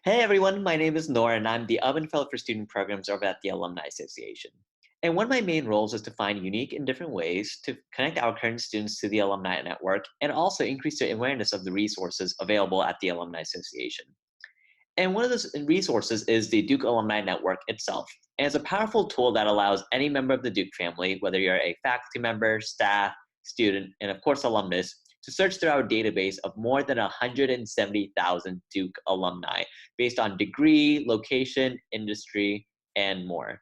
Hey everyone, my name is Noor and I'm the Alumni Fellow for Student Programs over at the Alumni Association. And one of my main roles is to find unique and different ways to connect our current students to the Alumni Network and also increase their awareness of the resources available at the Alumni Association. And one of those resources is the Duke Alumni Network itself. And it's a powerful tool that allows any member of the Duke family, whether you're a faculty member, staff, student, and of course alumnus, to search through our database of more than 170,000 Duke alumni based on degree, location, industry, and more.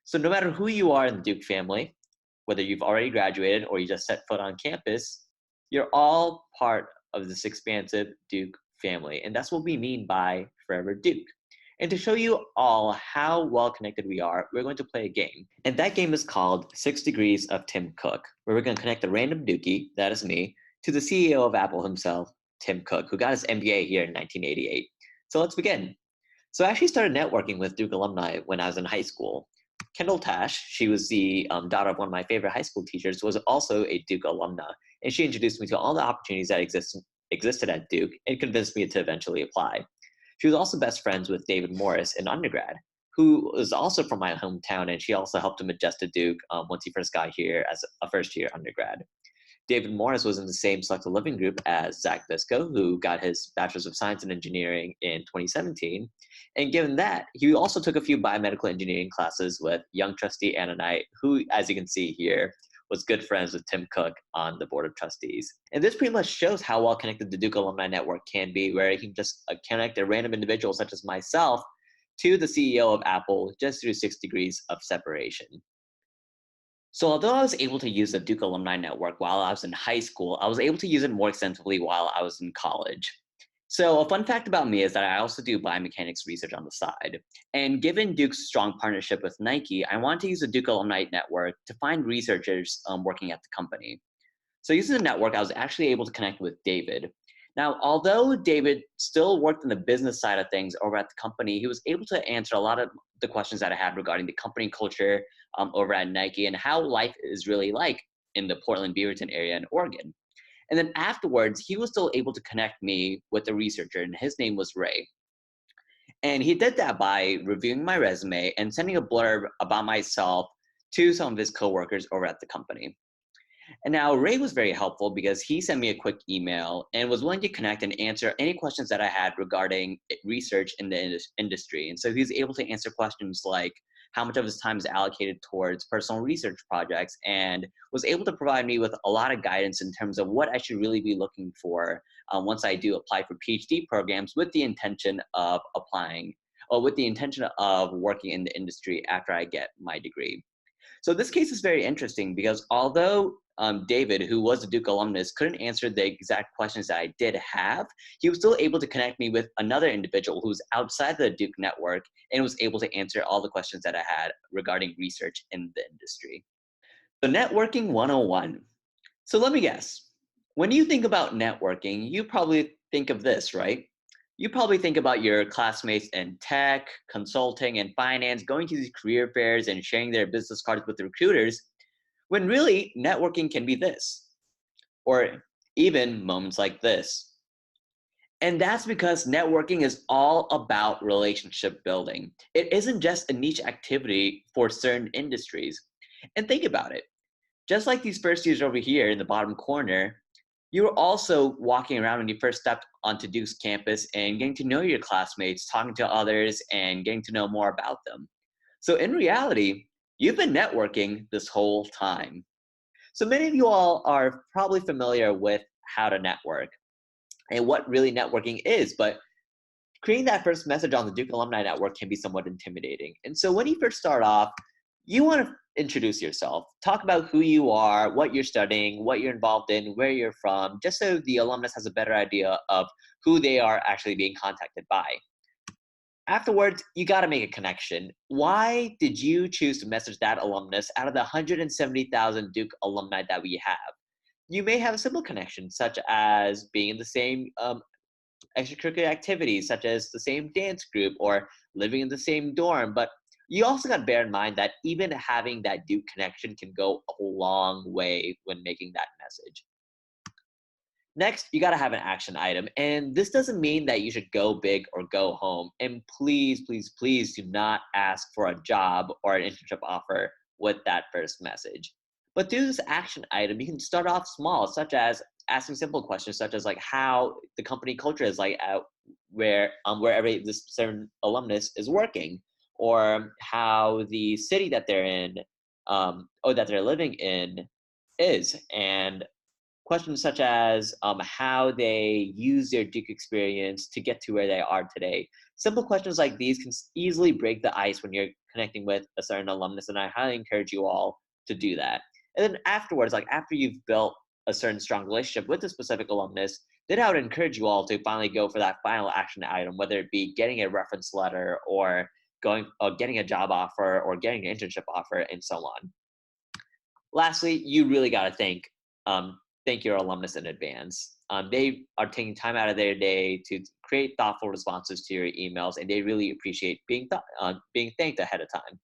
So no matter who you are in the Duke family, whether you've already graduated or you just set foot on campus, you're all part of this expansive Duke family. And that's what we mean by Forever Duke. And to show you all how well connected we are, we're going to play a game. And that game is called 6 Degrees of Tim Cook, where we're going to connect a random Dookie, that is me, to the CEO of Apple himself, Tim Cook, who got his MBA here in 1988. So let's begin. So I actually started networking with Duke alumni when I was in high school. Kendall Tash, she was the daughter of one of my favorite high school teachers, was also a Duke alumna, and she introduced me to all the opportunities that existed at Duke and convinced me to eventually apply. She was also best friends with David Morris in undergrad, who was also from my hometown, and she also helped him adjust to Duke once he first got here as a first-year undergrad. David Morris was in the same selected living group as Zach Visco, who got his Bachelor's of Science in Engineering in 2017. And given that, he also took a few biomedical engineering classes with young trustee Anna Knight, who, as you can see here, was good friends with Tim Cook on the board of trustees. And this pretty much shows how well connected the Duke Alumni Network can be, where you can just connect a random individual such as myself to the CEO of Apple just through 6 degrees of separation. So although I was able to use the Duke Alumni Network while I was in high school, I was able to use it more extensively while I was in college. So a fun fact about me is that I also do biomechanics research on the side. And given Duke's strong partnership with Nike, I wanted to use the Duke Alumni Network to find researchers working at the company. So using the network, I was actually able to connect with David. Now, although David still worked in the business side of things over at the company, he was able to answer a lot of the questions that I had regarding the company culture over at Nike and how life is really like in the Portland Beaverton area in Oregon. And then afterwards, he was still able to connect me with a researcher, and his name was Ray. And he did that by reviewing my resume and sending a blurb about myself to some of his coworkers over at the company. And now Ray was very helpful because he sent me a quick email and was willing to connect and answer any questions that I had regarding research in the industry. And so he was able to answer questions like how much of his time is allocated towards personal research projects, and was able to provide me with a lot of guidance in terms of what I should really be looking for once I do apply for PhD programs with the intention of applying or with the intention of working in the industry after I get my degree. So this case is very interesting because although David, who was a Duke alumnus, couldn't answer the exact questions that I did have, he was still able to connect me with another individual who's outside the Duke network and was able to answer all the questions that I had regarding research in the industry. So networking 101. So let me guess. When you think about networking, you probably think of this, right? You probably think about your classmates in tech, consulting, and finance going to these career fairs and sharing their business cards with the recruiters, when really networking can be this, or even moments like this. And that's because networking is all about relationship building. It isn't just a niche activity for certain industries. And think about it. Just like these first years over here in the bottom corner, you were also walking around when you first stepped onto Duke's campus and getting to know your classmates, talking to others, and getting to know more about them. So in reality, you've been networking this whole time. So many of you all are probably familiar with how to network and what really networking is, but creating that first message on the Duke Alumni Network can be somewhat intimidating. And so when you first start off, you want to introduce yourself, talk about who you are, what you're studying, what you're involved in, where you're from, just so the alumnus has a better idea of who they are actually being contacted by. Afterwards, you got to make a connection. Why did you choose to message that alumnus out of the 170,000 Duke alumni that we have? You may have a simple connection, such as being in the same extracurricular activities, such as the same dance group or living in the same dorm. But you also got to bear in mind that even having that Duke connection can go a long way when making that message. Next, you got to have an action item. And this doesn't mean that you should go big or go home. And please, please, please do not ask for a job or an internship offer with that first message. But through this action item, you can start off small, such as asking simple questions, such as like how the company culture is like out wherever this certain alumnus is working, or how the city that they're in or that they're living in is, and questions such as how they use their Duke experience to get to where they are today. Simple questions like these can easily break the ice when you're connecting with a certain alumnus, and I highly encourage you all to do that. And then afterwards, like after you've built a certain strong relationship with a specific alumnus, then I would encourage you all to finally go for that final action item, whether it be getting a reference letter or getting a job offer or getting an internship offer and so on. Lastly, you really got to thank your alumnus in advance. They are taking time out of their day to create thoughtful responses to your emails, and they really appreciate being thanked ahead of time.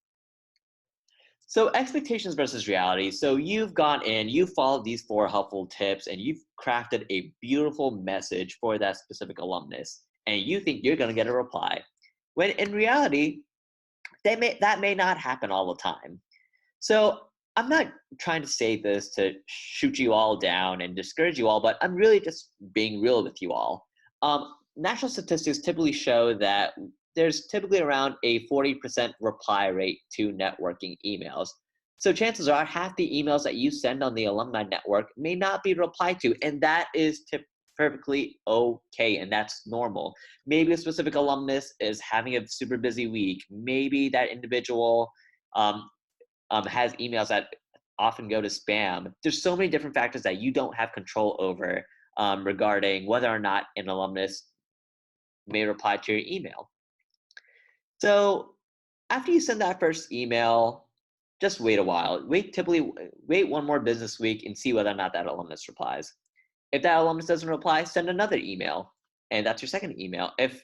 So expectations versus reality. So you've gone in, you followed these 4 helpful tips, and you've crafted a beautiful message for that specific alumnus, and you think you're going to get a reply. When in reality, that may not happen all the time. So I'm not trying to say this to shoot you all down and discourage you all, but I'm really just being real with you all. National statistics typically show that there's typically around a 40% reply rate to networking emails. So chances are half the emails that you send on the alumni network may not be replied to, and that is perfectly okay, and that's normal. Maybe a specific alumnus is having a super busy week. Maybe that individual um, has emails that often go to spam. There's so many different factors that you don't have control over regarding whether or not an alumnus may reply to your email. So after you send that first email, just wait a while. Wait one more business week and see whether or not that alumnus replies. If that alumnus doesn't reply, send another email, and that's your second email. If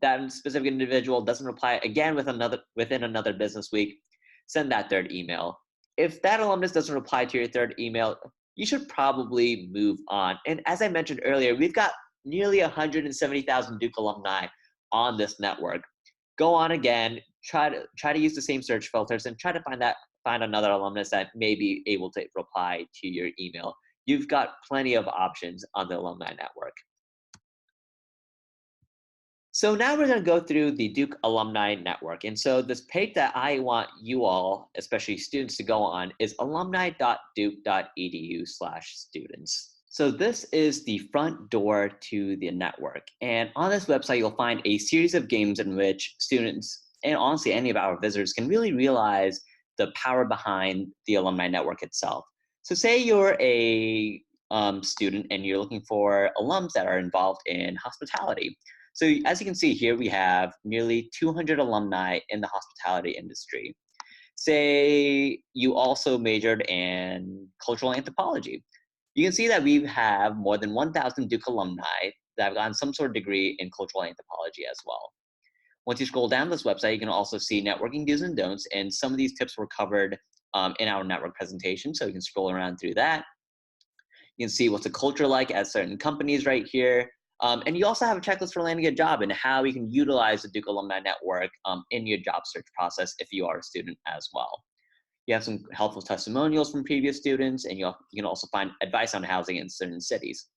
that specific individual doesn't reply again within another business week, send that third email. If that alumnus doesn't reply to your third email, you should probably move on. And as I mentioned earlier, we've got nearly 170,000 Duke alumni on this network. Go on again, try to use the same search filters and try to find another alumnus that may be able to reply to your email. You've got plenty of options on the alumni network. So now we're going to go through the Duke Alumni Network. And so this page that I want you all, especially students, to go on is Alumni.Duke.Edu/students. So this is the front door to the network. And on this website, you'll find a series of games in which students, and honestly any of our visitors, can really realize the power behind the alumni network itself. So say you're a student and you're looking for alums that are involved in hospitality. So as you can see here, we have nearly 200 alumni in the hospitality industry. Say you also majored in cultural anthropology. You can see that we have more than 1,000 Duke alumni that have gotten some sort of degree in cultural anthropology as well. Once you scroll down this website, you can also see networking do's and don'ts, and some of these tips were covered in our network presentation, so you can scroll around through that. You can see what's the culture like at certain companies right here. And you also have a checklist for landing a job and how you can utilize the Duke Alumni Network in your job search process if you are a student as well. You have some helpful testimonials from previous students, and you can also find advice on housing in certain cities.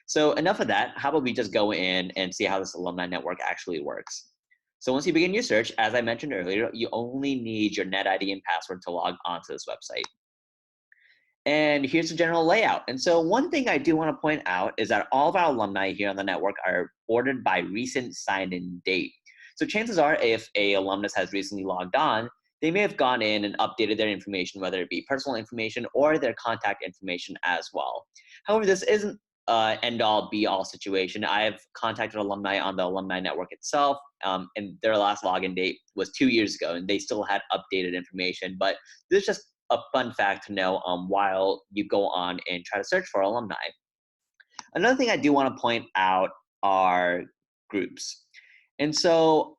So enough of that. How about we just go in and see how this alumni network actually works? So once you begin your search, as I mentioned earlier, you only need your NetID and password to log onto this website. And here's the general layout. And so one thing I do want to point out is that all of our alumni here on the network are ordered by recent sign-in date. So chances are if a alumnus has recently logged on, they may have gone in and updated their information, whether it be personal information or their contact information as well. However, this isn't end-all, be-all situation. I have contacted alumni on the alumni network itself, and their last login date was 2 years ago, and they still had updated information. But this is just a fun fact to know while you go on and try to search for alumni. Another thing I do want to point out are groups. And so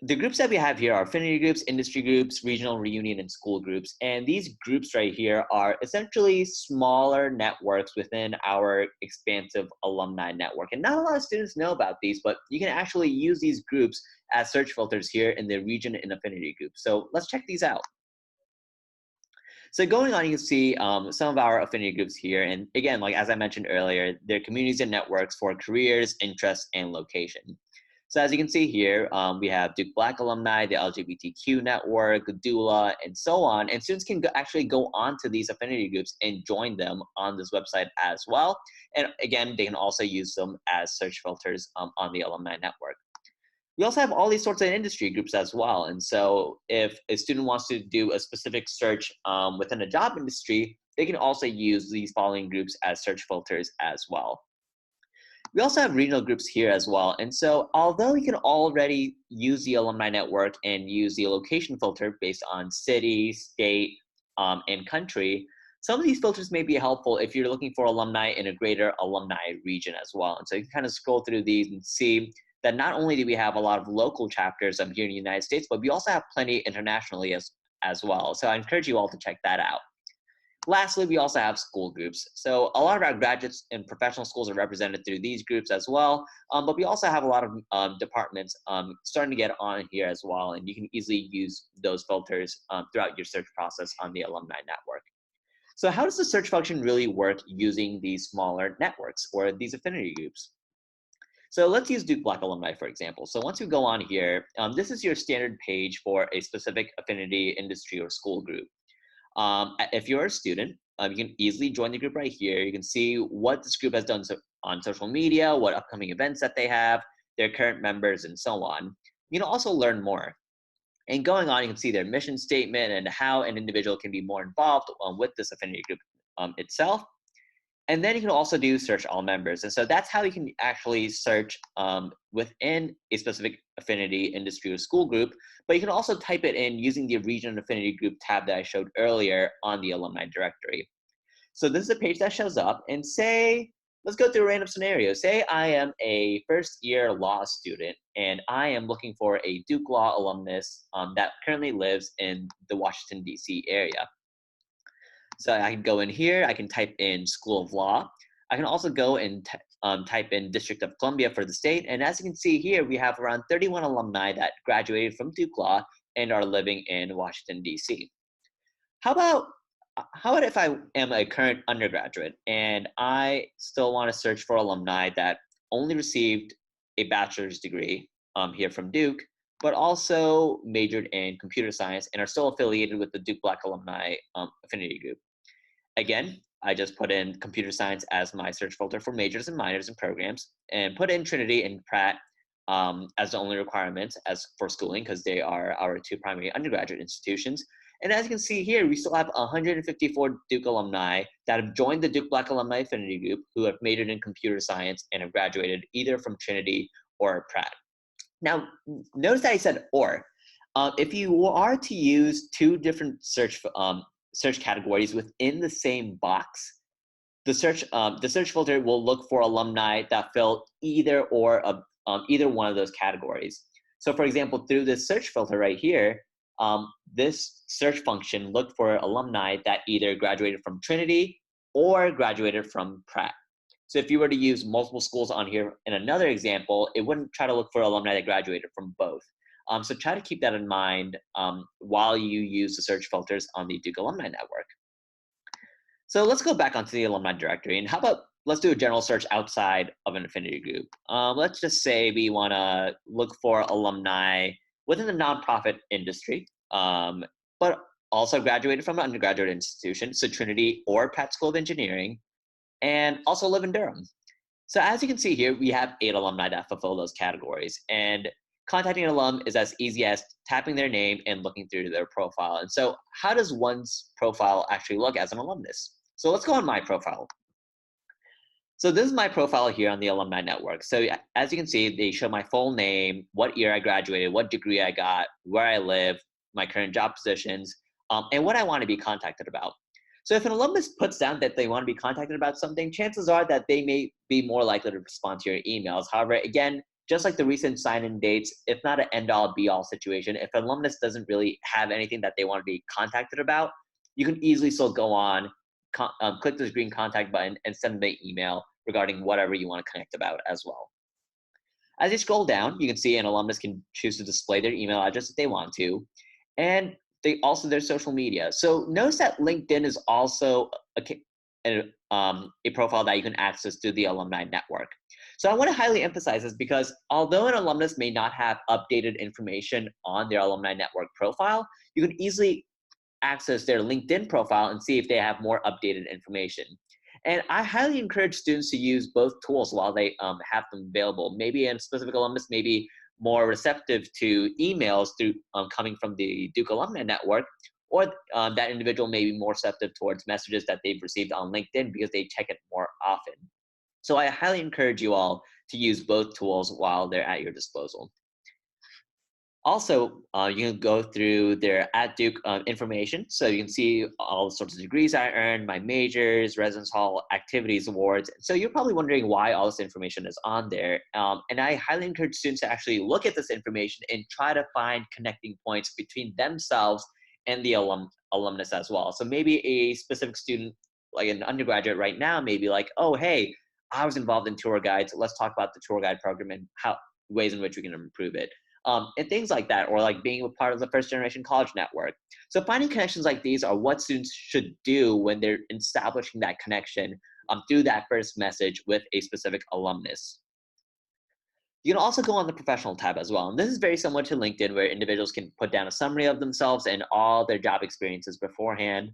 The groups that we have here are affinity groups, industry groups, regional reunion, and school groups. And these groups right here are essentially smaller networks within our expansive alumni network. And not a lot of students know about these, but you can actually use these groups as search filters here in the region and affinity group. So let's check these out. So going on, you can see some of our affinity groups here. And again, like as I mentioned earlier, they're communities and networks for careers, interests, and location. So as you can see here, we have Duke Black Alumni, the LGBTQ network, DULA, and so on. And students can actually go on to these affinity groups and join them on this website as well. And again, they can also use them as search filters on the alumni network. We also have all these sorts of industry groups as well. And so if a student wants to do a specific search within a job industry, they can also use these following groups as search filters as well. We also have regional groups here as well. And so although you can already use the alumni network and use the location filter based on city, state, and country, some of these filters may be helpful if you're looking for alumni in a greater alumni region as well. And so you can kind of scroll through these and see that not only do we have a lot of local chapters here in the United States, but we also have plenty internationally as well. So I encourage you all to check that out. Lastly, we also have school groups. So a lot of our graduates and professional schools are represented through these groups as well. But we also have a lot of departments starting to get on here as well. And you can easily use those filters throughout your search process on the alumni network. So how does the search function really work using these smaller networks or these affinity groups? So let's use Duke Black Alumni, for example. So once we go on here, this is your standard page for a specific affinity, industry, or school group. If you're a student, you can easily join the group right here. You can see what this group has done on social media, what upcoming events that they have, their current members, and so on. You can also learn more. And going on, you can see their mission statement and how an individual can be more involved with this affinity group itself. And then you can also do search all members. And so that's how you can actually search within a specific affinity, industry, or school group. But you can also type it in using the region and affinity group tab that I showed earlier on the alumni directory. So this is a page that shows up, and say, let's go through a random scenario. Say I am a first year law student and I am looking for a Duke Law alumnus that currently lives in the Washington, D.C. area. So I can go in here, I can type in School of Law. I can also go and type in District of Columbia for the state. And as you can see here, we have around 31 alumni that graduated from Duke Law and are living in Washington, D.C. How about if I am a current undergraduate and I still want to search for alumni that only received a bachelor's degree here from Duke, but also majored in computer science and are still affiliated with the Duke Black Alumni Affinity Group. Again, I just put in computer science as my search filter for majors and minors and programs, and put in Trinity and Pratt as the only requirements as for schooling, because they are our two primary undergraduate institutions. And as you can see here, we still have 154 Duke alumni that have joined the Duke Black Alumni Affinity Group who have majored in computer science and have graduated either from Trinity or Pratt. Now, notice that I said or. If you are to use two different search categories within the same box, the search filter will look for alumni that fill either one of those categories. So, for example, through this search filter right here, this search function looked for alumni that either graduated from Trinity or graduated from Pratt. So if you were to use multiple schools on here in another example, it wouldn't try to look for alumni that graduated from both. So try to keep that in mind while you use the search filters on the Duke Alumni Network. So let's go back onto the alumni directory, and how about let's do a general search outside of an affinity group. Let's just say we want to look for alumni within the nonprofit industry, but also graduated from an undergraduate institution, so Trinity or Pratt School of Engineering, and also live in Durham. So as you can see here, we have 8 alumni that fulfill those categories. And contacting an alum is as easy as tapping their name and looking through their profile. And so how does one's profile actually look as an alumnus? So let's go on my profile. So this is my profile here on the Alumni Network. So as you can see, they show my full name, what year I graduated, what degree I got, where I live, my current job positions, and what I want to be contacted about. So if an alumnus puts down that they want to be contacted about something, chances are that they may be more likely to respond to your emails. However, again, just like the recent sign-in dates, it's not an end-all be-all situation. If an alumnus doesn't really have anything that they want to be contacted about, you can easily still go on, click this green contact button and send them an email regarding whatever you want to connect about as well. As you scroll down, you can see an alumnus can choose to display their email address if they want to, and they also their social media. So notice that LinkedIn is also a profile that you can access through the Alumni Network. So I want to highly emphasize this because although an alumnus may not have updated information on their Alumni Network profile, you can easily access their LinkedIn profile and see if they have more updated information. And I highly encourage students to use both tools while they have them available. Maybe a specific alumnus may be more receptive to emails through coming from the Duke Alumni Network, or that individual may be more receptive towards messages that they've received on LinkedIn because they check it more often. So I highly encourage you all to use both tools while they're at your disposal. Also, you can go through their at Duke information. So you can see all sorts of degrees I earned, my majors, residence hall, activities, awards. So you're probably wondering why all this information is on there. And I highly encourage students to actually look at this information and try to find connecting points between themselves and the alumnus as well. So maybe a specific student, like an undergraduate right now, may be like, oh, hey, I was involved in tour guides. Let's talk about the tour guide program and how ways in which we can improve it. And things like that, or like being a part of the first generation college network. So finding connections like these are what students should do when they're establishing that connection through that first message with a specific alumnus. You can also go on the professional tab as well. And this is very similar to LinkedIn, where individuals can put down a summary of themselves and all their job experiences beforehand.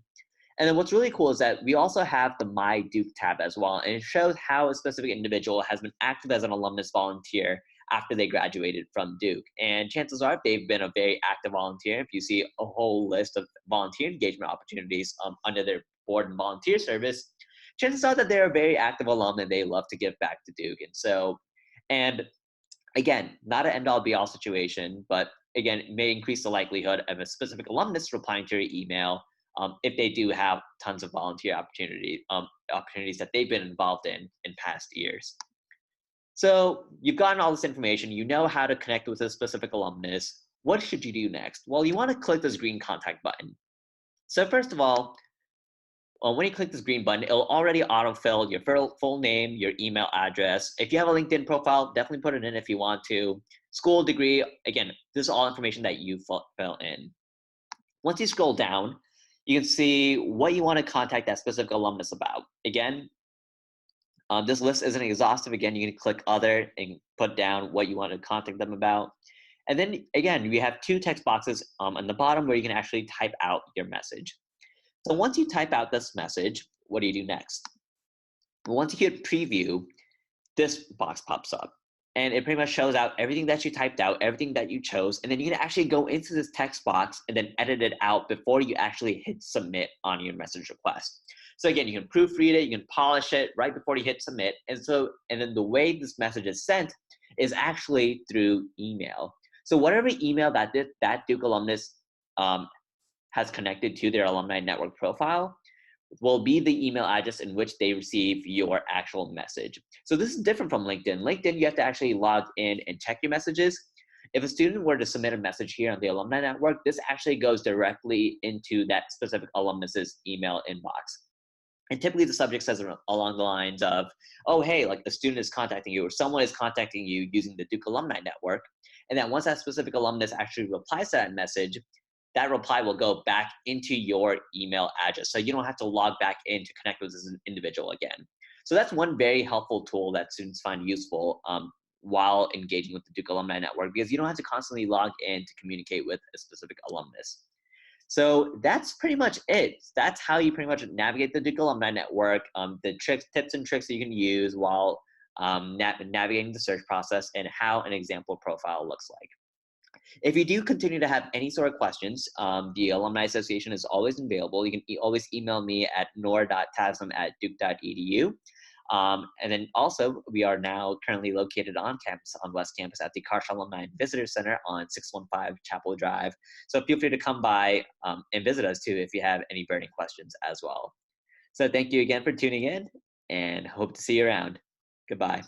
And then what's really cool is that we also have the My Duke tab as well. And it shows how a specific individual has been active as an alumnus volunteer after they graduated from Duke. And chances are they've been a very active volunteer. If you see a whole list of volunteer engagement opportunities under their board and volunteer service, chances are that they're a very active alum and they love to give back to Duke. And again, not an end-all be-all situation, but again, it may increase the likelihood of a specific alumnus replying to your email if they do have tons of volunteer opportunities that they've been involved in past years. So you've gotten all this information. You know how to connect with a specific alumnus. What should you do next? Well, you want to click this green contact button. So first of all, when you click this green button, it'll already autofill your full name, your email address. If you have a LinkedIn profile, definitely put it in if you want to. School, degree, again, this is all information that you fill in. Once you scroll down, you can see what you want to contact that specific alumnus about. Again, this list isn't exhaustive. Again, you can click other and put down what you want to contact them about. And then again, we have two text boxes on the bottom where you can actually type out your message. So once you type out this message, what do you do next? Once you hit preview, this box pops up. And it pretty much shows out everything that you typed out, everything that you chose, and then you can actually go into this text box and then edit it out before you actually hit submit on your message request. So again, you can proofread it, you can polish it right before you hit submit. And then the way this message is sent is actually through email. So whatever email that Duke alumnus has connected to their alumni network profile will be the email address in which they receive your actual message. So this is different from LinkedIn. LinkedIn, you have to actually log in and check your messages. If a student were to submit a message here on the Alumni Network, this actually goes directly into that specific alumnus's email inbox. And typically the subject says along the lines of, oh, hey, like the student is contacting you or someone is contacting you using the Duke Alumni Network. And then once that specific alumnus actually replies to that message, that reply will go back into your email address. So you don't have to log back in to connect with this individual again. So that's one very helpful tool that students find useful while engaging with the Duke Alumni Network, because you don't have to constantly log in to communicate with a specific alumnus. So that's pretty much it. That's how you pretty much navigate the Duke Alumni Network, the tips and tricks that you can use while navigating the search process, and how an example profile looks like. If you do continue to have any sort of questions, the Alumni Association is always available. You can always email me at Noor.Taslim@Duke.Edu. And then also, we are now currently located on campus, on West Campus at the Karsh Alumni Visitor Center on 615 Chapel Drive. So feel free to come by and visit us too if you have any burning questions as well. So thank you again for tuning in, and hope to see you around. Goodbye.